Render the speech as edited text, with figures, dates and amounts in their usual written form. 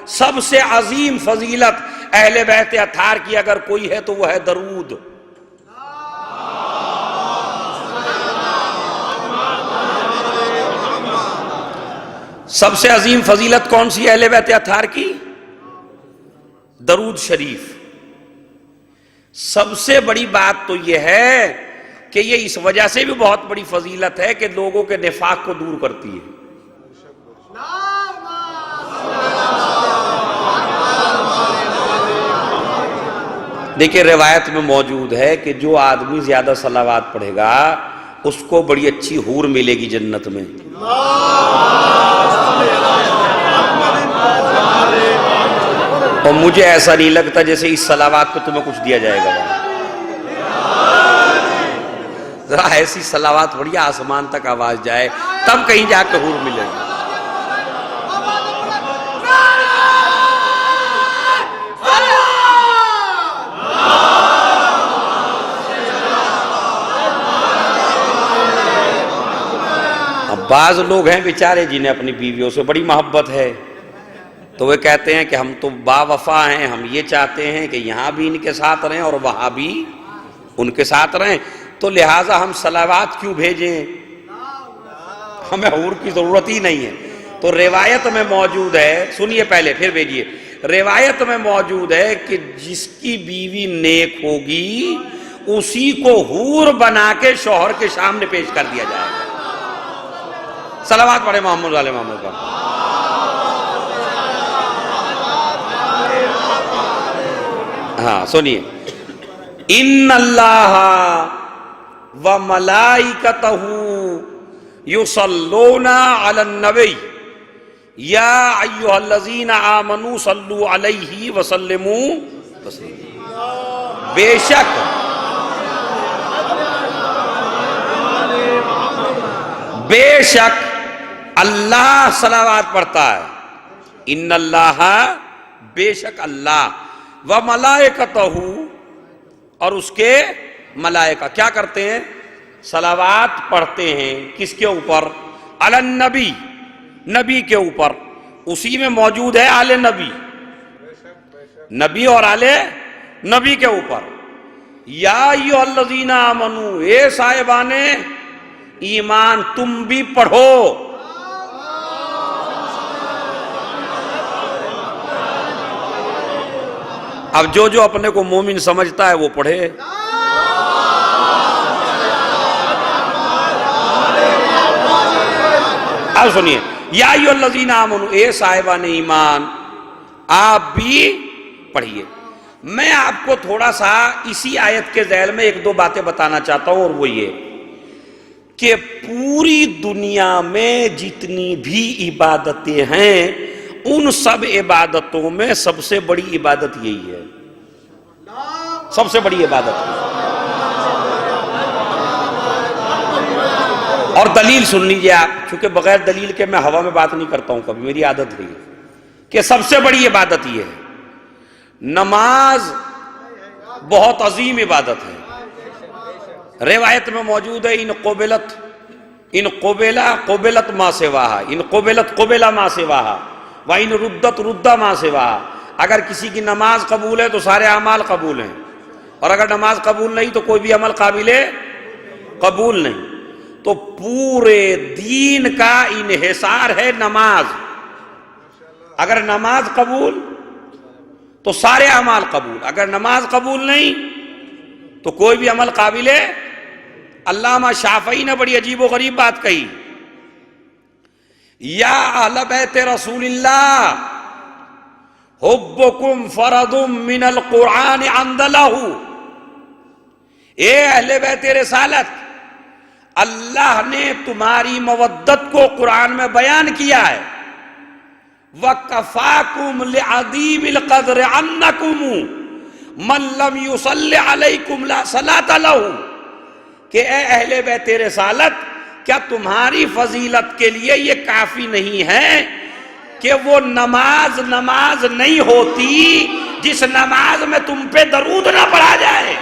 سب سے عظیم فضیلت اہل بیت اطہار کی اگر کوئی ہے تو وہ ہے درود۔ سب سے عظیم فضیلت کون سی اہل بیت اطہار کی؟ درود شریف۔ سب سے بڑی بات تو یہ ہے کہ یہ اس وجہ سے بھی بہت بڑی فضیلت ہے کہ لوگوں کے نفاق کو دور کرتی ہے۔ دیکھیں روایت میں موجود ہے کہ جو آدمی زیادہ صلوات پڑھے گا اس کو بڑی اچھی حور ملے گی جنت میں۔ اور مجھے ایسا نہیں لگتا جیسے اس صلوات پہ تمہیں کچھ دیا جائے گا۔ ذرا ایسی صلوات پڑھیے آسمان تک آواز جائے تب کہیں جا کے حور ملے گی۔ بعض لوگ ہیں بیچارے جنہیں اپنی بیویوں سے بڑی محبت ہے تو وہ کہتے ہیں کہ ہم تو با وفا ہیں، ہم یہ چاہتے ہیں کہ یہاں بھی ان کے ساتھ رہیں اور وہاں بھی ان کے ساتھ رہیں، تو لہٰذا ہم صلوات کیوں بھیجیں، ہمیں حور کی ضرورت ہی نہیں ہے۔ تو روایت میں موجود ہے، سنیے پہلے پھر بھیجیے، روایت میں موجود ہے کہ جس کی بیوی نیک ہوگی اسی کو حور بنا کے شوہر کے سامنے پیش کر دیا جائے گا۔ صلوات پڑھے محمد علیہ محمد کا۔ ہاں سنیے، ان اللہ و ملائکتہ یصلون علی النبی یا ایھا الذین آمنوا صلوا علیہ وسلموا تسلیما۔ بے شک اللہ صلوات پڑھتا ہے، ان اللہ بے شک اللہ، و ملائکتہ اور اس کے ملائکہ کیا کرتے ہیں؟ صلوات پڑھتے ہیں کس کے اوپر؟ علی النبی، نبی کے اوپر، اسی میں موجود ہے آل نبی، نبی اور آل نبی کے اوپر۔ یا ایھا الذین آمنوا، اے صاحبان ایمان تم بھی پڑھو۔ اب جو اپنے کو مومن سمجھتا ہے وہ پڑھے۔ اب سنیے، یا ایھا الذین آمنوا، اے صاحبان ایمان آپ بھی پڑھیے۔ میں آپ کو تھوڑا سا اسی آیت کے ذیل میں ایک دو باتیں بتانا چاہتا ہوں، اور وہ یہ کہ پوری دنیا میں جتنی بھی عبادتیں ہیں ان سب عبادتوں میں سب سے بڑی عبادت یہی ہے، سب سے بڑی عبادت ہے۔ اور دلیل سن لیجیے آپ، چونکہ بغیر دلیل کے میں ہوا میں بات نہیں کرتا ہوں کبھی، میری عادت ہے کہ سب سے بڑی عبادت یہ ہے۔ نماز بہت عظیم عبادت ہے، روایت میں موجود ہے ان قبلت ما سواہا، ان قبلت قبل ما سواہا وَإِن رُدَّتْ رُدَّ مَا سِوَاهَا۔ اگر کسی کی نماز قبول ہے تو سارے اعمال قبول ہیں، اور اگر نماز قبول نہیں تو کوئی بھی عمل قابل قبول نہیں۔ تو پورے دین کا انحصار ہے نماز، اگر نماز قبول تو سارے اعمال قبول، اگر نماز قبول نہیں تو کوئی بھی عمل قابل۔ علامہ شافعی نے بڑی عجیب و غریب بات کہی، یا اہل بیت رسول اللہ حبکم فرض من القرآن انزلہ، اے اہل بیت رسالت اللہ نے تمہاری مودت کو قرآن میں بیان کیا ہے۔ وَكَفَاكُمْ لِعَظِيمِ الْقَدْرِ أَنَّكُمْ مَنْ لَمْ يُصَلِّ عَلَيْكُمْ لَا صَلَاةَ لَهُ، کہ اے اہل بیت رسالت کیا تمہاری فضیلت کے لیے یہ کافی نہیں ہے کہ وہ نماز نہیں ہوتی جس نماز میں تم پہ درود نہ پڑھا جائے۔